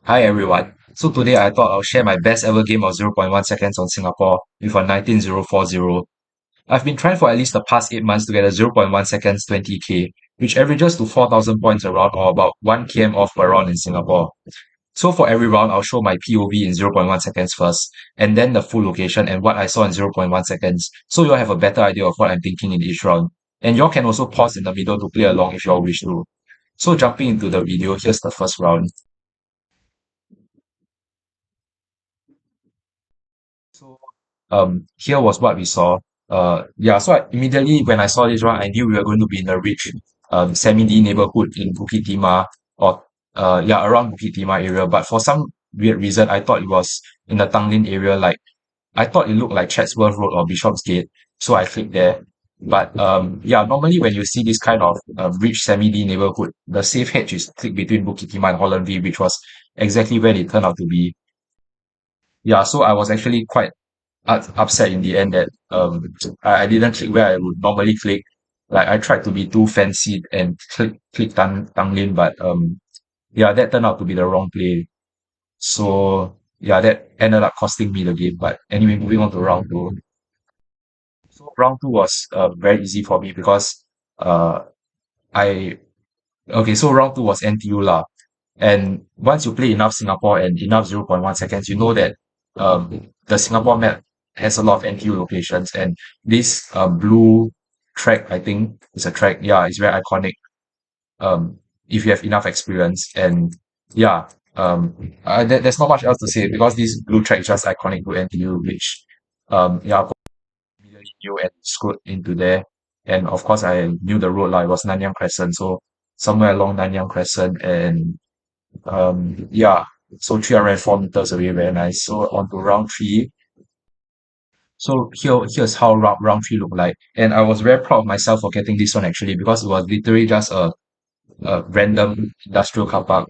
Hi everyone. So today I thought I'll share my best ever game of zero point 0.1 seconds on Singapore with a 19040. I've been trying for at least the past 8 months to get a zero point 0.1 seconds 20k, which averages to 4,000 points a round or about 1 km off per round in Singapore. So for every round, I'll show my POV in zero point 0.1 seconds first, and then the full location and what I saw in zero point 0.1 seconds, so you'll have a better idea of what I'm thinking in each round. And y'all can also pause in the middle to play along if y'all wish to. So jumping into the video, here's the first round. So here was what we saw. So immediately when I saw this one, I knew we were going to be in the rich semi-D neighborhood in Bukit Timah or around Bukit Timah area. But for some weird reason, I thought it was in the Tanglin area. Like I thought it looked like Chatsworth Road or Bishopsgate, so I clicked there. But normally when you see this kind of rich semi-D neighborhood, the safe hedge is click between Bukit Timah and Holland V, which was exactly where it turned out to be. Yeah, so I was actually quite upset in the end that I didn't click where I would normally click. Like I tried to be too fancy and click Tanglin, but that turned out to be the wrong play. So yeah, that ended up costing me the game. But anyway, moving on to round two. So round two was very easy for me because uh I okay, so round two was NTU lah. And once you play enough Singapore and enough zero point 0.1 seconds, you know that the Singapore map has a lot of NTU locations. And this blue track, I think, is a track. Yeah, it's very iconic if you have enough experience. And yeah, there's not much else to say because this blue track is just iconic to NTU, which immediately knew and screwed into there. And of course, I knew the road, like, it was Nanyang Crescent. So somewhere along Nanyang Crescent and yeah, so 304 meters away, very nice. So on to round three. So here's how round three looked like. And I was very proud of myself for getting this one actually, because it was literally just a random industrial car park,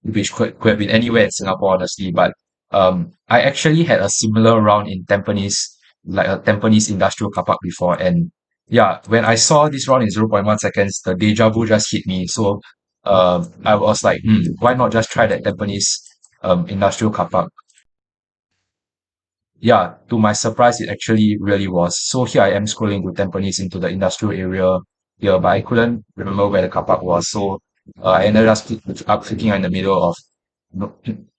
which could have been anywhere in Singapore, honestly. But I actually had a similar round in Tampines, like a Tampines industrial car park before. And yeah, when I saw this round in zero point 0.1 seconds, the deja vu just hit me. So I was like, why not just try that Tampines industrial car park? Yeah, to my surprise, it actually really was. So here I am scrolling to Tampines into the industrial area here, but I couldn't remember where the car park was. So I ended up clicking in the middle of no,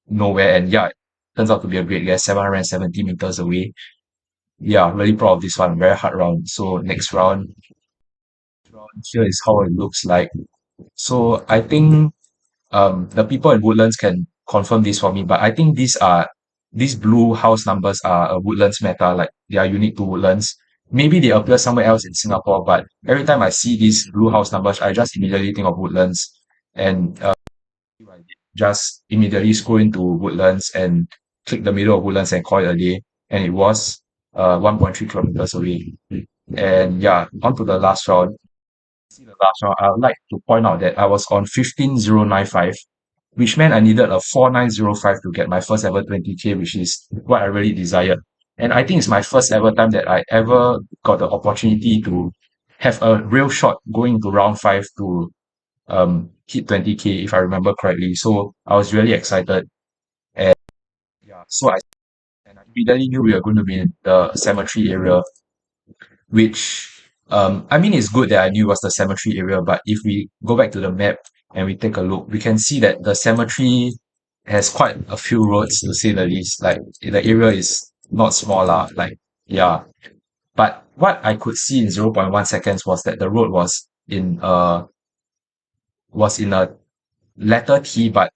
nowhere. And yeah, it turns out to be a great guess, 770 meters away. Yeah, really proud of this one. Very hard round. So next round here is how it looks like. So I think the people in Woodlands can confirm this for me, but I think these blue house numbers are a Woodlands meta, like they are unique to Woodlands. Maybe they appear somewhere else in Singapore, but every time I see these blue house numbers, I just immediately think of Woodlands. And I just immediately scroll into Woodlands and click the middle of Woodlands and call it a day. And it was 1.3 kilometers away. And yeah, on to the last round. See the last round, I would like to point out that I was on 15,095, which meant I needed a 4905 to get my first ever 20k, which is what I really desired. And I think it's my first ever time that I ever got the opportunity to have a real shot going to round five to hit 20k, if I remember correctly. So I was really excited. And yeah, I immediately knew we were going to be in the cemetery area, which I mean it's good that I knew it was the cemetery area, but if we go back to the map and we take a look, we can see that the cemetery has quite a few roads, to say the least. Like the area is not small lah. Like yeah. But what I could see in zero point 0.1 seconds was that the road was in a letter T, but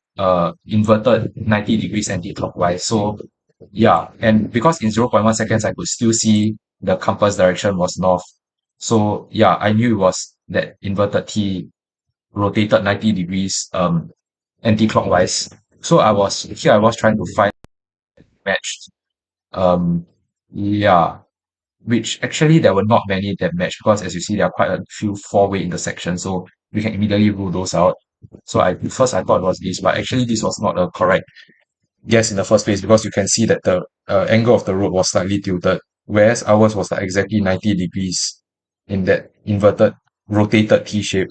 inverted 90 degrees anti-clockwise. So yeah, and because in zero point 0.1 seconds I could still see the compass direction was north. So yeah, I knew it was that inverted T rotated 90 degrees anti-clockwise. So I was trying to find matched. Um yeah, which actually there were not many that matched, because as you see there are quite a few four-way intersections, so we can immediately rule those out. So I thought it was this, but actually this was not a correct guess in the first place, because you can see that the angle of the road was slightly tilted, whereas ours was like exactly 90 degrees in that inverted, rotated T shape.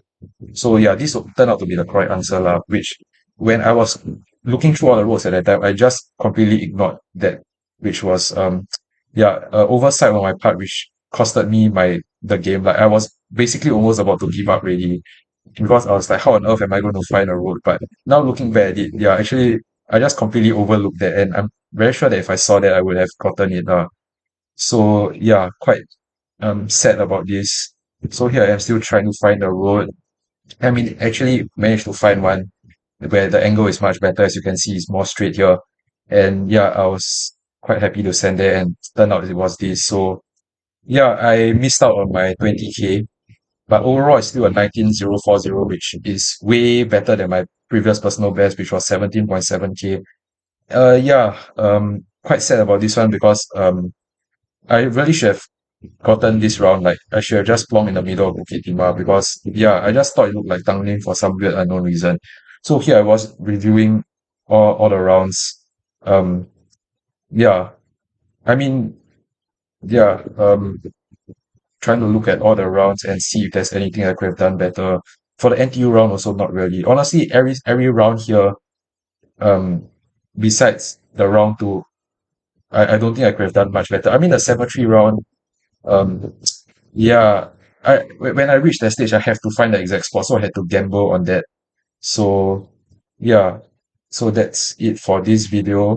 So yeah, this turned out to be the correct answer lah, which when I was looking through all the roads at that time, I just completely ignored that, which was yeah, oversight on my part, which costed me the game. Like I was basically almost about to give up already because I was like, how on earth am I going to find a road? But now looking back at it, yeah, actually, I just completely overlooked that, and I'm very sure that if I saw that, I would have gotten it. So yeah, quite sad about this. So here I am still trying to find a road. I mean, actually managed to find one where the angle is much better. As you can see, it's more straight here. And yeah, I was quite happy to send there, and turned out it was this. So yeah, I missed out on my 20K, but overall it's still a 19,040, which is way better than my previous personal best, which was 17.7K. Yeah, quite sad about this one because I really should have gotten this round. Like I should have just plonked in the middle of Bukit Timah because yeah, I just thought it looked like Tanglin for some weird unknown reason. So here I was reviewing all the rounds. Um, yeah, I mean, yeah, trying to look at all the rounds and see if there's anything I could have done better. For the NTU round, also not really. Honestly, every round here, um, besides the round two, I don't think I could have done much better. I mean, the cemetery round, um, yeah, when I reached that stage, I have to find the exact spot, so I had to gamble on that. So yeah, so that's it for this video.